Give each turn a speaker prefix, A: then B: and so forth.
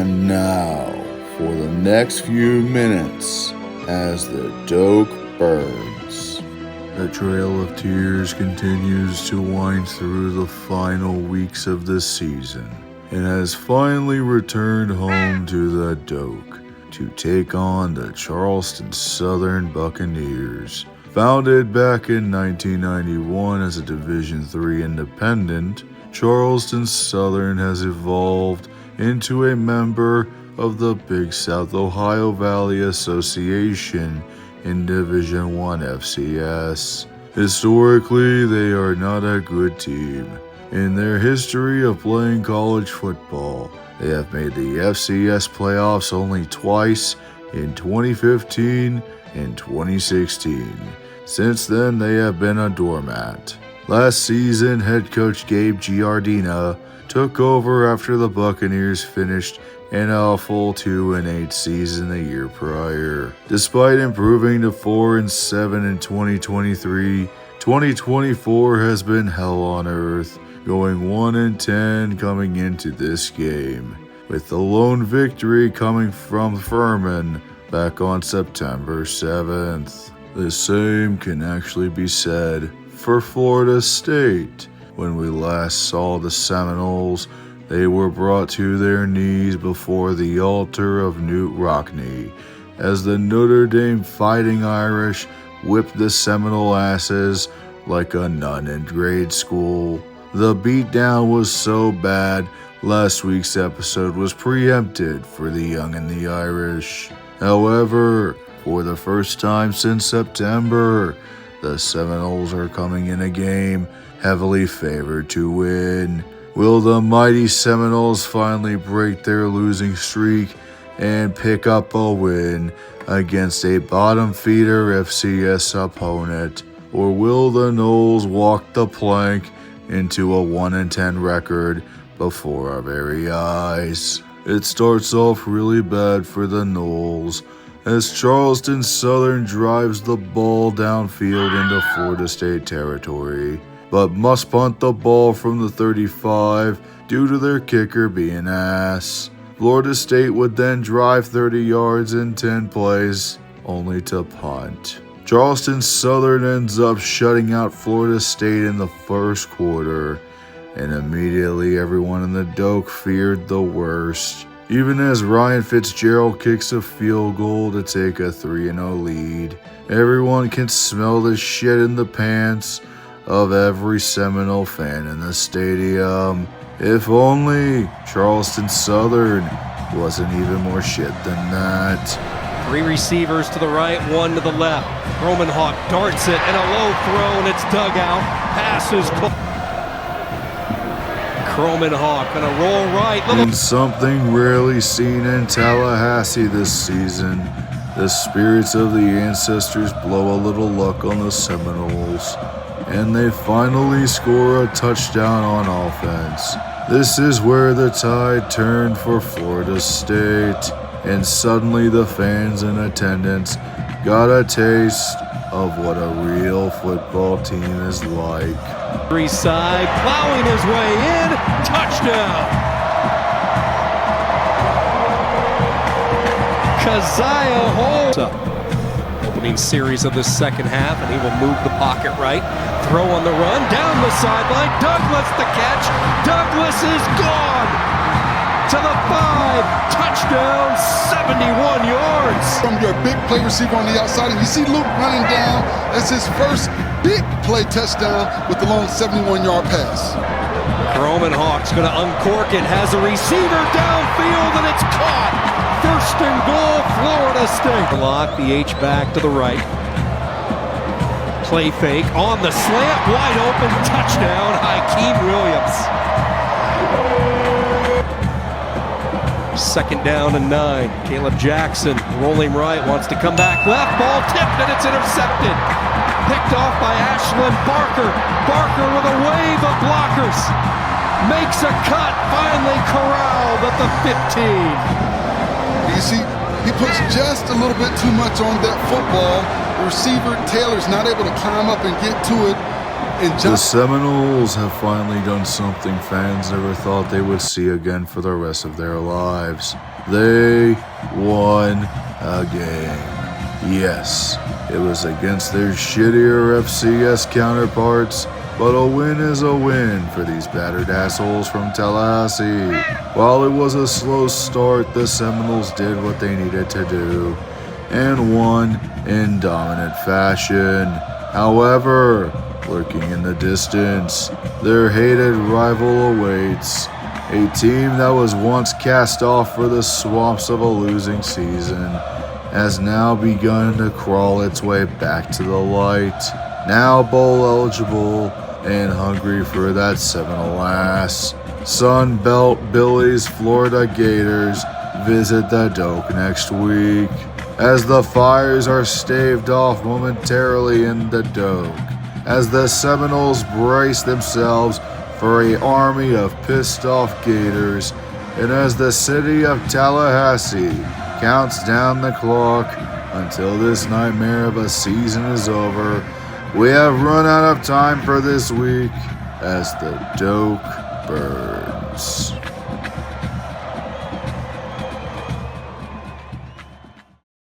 A: And now, for the next few minutes, as the Doak burns. The Trail of Tears continues to wind through the final weeks of the season, and has finally returned home to the Doak to take on the Charleston Southern Buccaneers. Founded back in 1991 as a Division III independent, Charleston Southern has evolved into a member of the Big South Ohio Valley Association in Division I FCS. Historically, they are not a good team. In their history of playing college football, they have made the FCS playoffs only twice, in 2015 and 2016. Since then, they have been a doormat. Last season, head coach Gabe Giardina took over after the Buccaneers finished in a full 2-8 season the year prior. Despite improving to 4-7 in 2023, 2024 has been hell on earth, going 1-10 coming into this game, with the lone victory coming from Furman back on September 7th. The same can actually be said for Florida State. When we last saw the Seminoles, they were brought to their knees before the altar of Newt Rockne, as the Notre Dame Fighting Irish whipped the Seminole asses like a nun in grade school. The beatdown was so bad, last week's episode was preempted for the young and the Irish. However, for the first time since September, the Seminoles are coming in a game heavily favored to win. Will the mighty Seminoles finally break their losing streak and pick up a win against a bottom feeder FCS opponent? Or will the Noles walk the plank into a 1-10 record before our very eyes? It starts off really bad for the Noles, as Charleston Southern drives the ball downfield into Florida State territory, but must punt the ball from the 35 due to their kicker being ass. Florida State would then drive 30 yards in 10 plays, only to punt. Charleston Southern ends up shutting out Florida State in the first quarter, and immediately everyone in the Doak feared the worst, even as Ryan Fitzgerald kicks a field goal to take a 3-0 lead. Everyone can smell the shit in the pants of every Seminole fan in the stadium. If only Charleston Southern wasn't even more shit than that.
B: 3 receivers to the right, 1 to the left. Roman Hawk darts it, and a low throw, and it's dug out. Passes. Roman Hawk gonna roll right.
A: In something rarely seen in Tallahassee this season, the spirits of the ancestors blow a little luck on the Seminoles, and they finally score a touchdown on offense. This is where the tide turned for Florida State, and suddenly the fans in attendance got a taste of what a real football team is like.
B: Side, plowing his way in, touchdown! Keziah Holmes. Opening series of the second half, and he will move the pocket right. Throw on the run, down the sideline. Douglas the catch. Douglas is gone to the 5. Touchdown, 71 yards.
C: From your big play receiver on the outside, and you see Luke running down. That's his first big play touchdown with the long 71-yard pass.
B: Roman Hawk's going to uncork it. Has a receiver downfield, and it's caught. First and goal, Florida State. Lock the H-back to the right. Play fake on the slant, wide open, touchdown, Hakeem Williams. Second down and 9. Caleb Jackson rolling right, wants to come back left, ball tipped, and it's intercepted. Picked off by Ashlyn Barker. Barker with a wave of blockers. Makes a cut, finally corralled at the 15.
C: You see, he puts just a little bit too much on that football. The receiver, Taylor's not able to climb up and get to it. And
A: The Seminoles have finally done something fans never thought they would see again for the rest of their lives. They won a game. Yes, it was against their shittier FCS counterparts, but a win is a win for these battered assholes from Tallahassee. While it was a slow start, the Seminoles did what they needed to do and won in dominant fashion. However, lurking in the distance, their hated rival awaits. A team that was once cast off for the swamps of a losing season has now begun to crawl its way back to the light. Now bowl eligible and hungry for that Seminole ass. Sun Belt Billy's Florida Gators visit the Doak next week as the fires are staved off momentarily in the Doak, as the Seminoles brace themselves for an army of pissed off Gators, and as the city of Tallahassee counts down the clock until this nightmare of a season is over, we have run out of time for this week as the Doak Birds.